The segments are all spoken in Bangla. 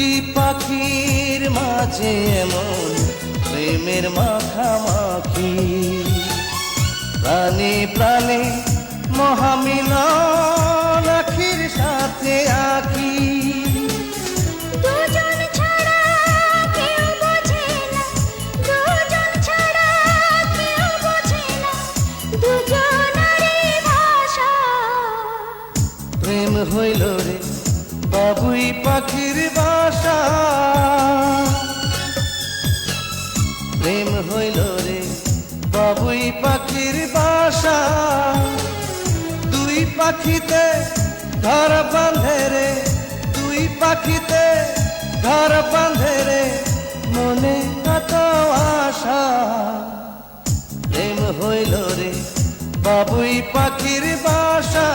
দুটি পাখির মাঝে এমন প্রেমের মাখামাখি, প্রাণে প্রাণে মহামিলন আখির সাথে আখি। দুজন ছাড়া কেউ বোঝে না, দুজন ছাড়া কেউ বোঝে না দুজনারই ভাষা। প্রেম হইল রে বাবুই পাখির বাসা, প্রেম হইল রে বাবুই পাখির বাসা। দুই পাখিতে ঘর বাঁধে রে, দুই পাখিতে ঘর বাঁধে রে, মনে কত আশা। প্রেম হইল রে বাবুই পাখির বাসা।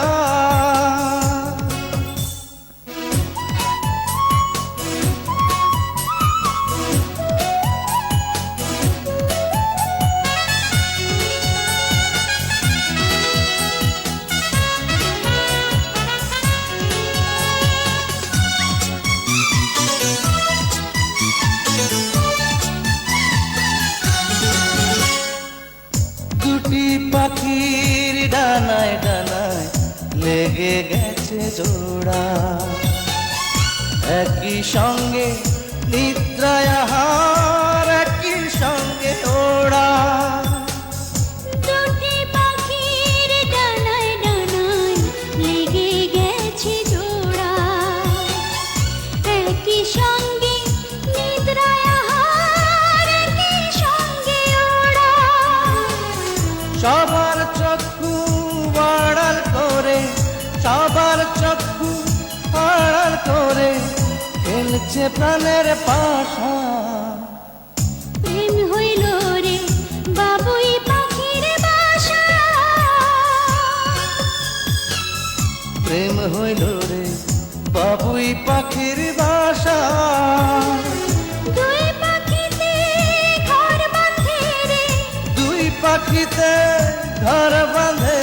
দুটি পাখির ডানায় ডানায় লেগে গেছে জোড়া, একই সঙ্গে নিদ্রায় আহার, একই সঙ্গে ওড়া। দুটি পাখির ডানায় ডানায় লেগে গেছে জোড়া, একই সঙ্গে নিদ্রায় আহার, একই সঙ্গে ওড়া। সবার চক্ষু আড়াল করে, সবার চক্ষু আড়াল করে খেলছে প্রাণের পাশা। প্রেম হইল রে বাবুই পাখির বাসা, প্রেম হইল রে বাবুই পাখির বাসা। দুই পাখিতে ঘর বাঁধে রে, দুই পাখিতে ঘর বাঁধে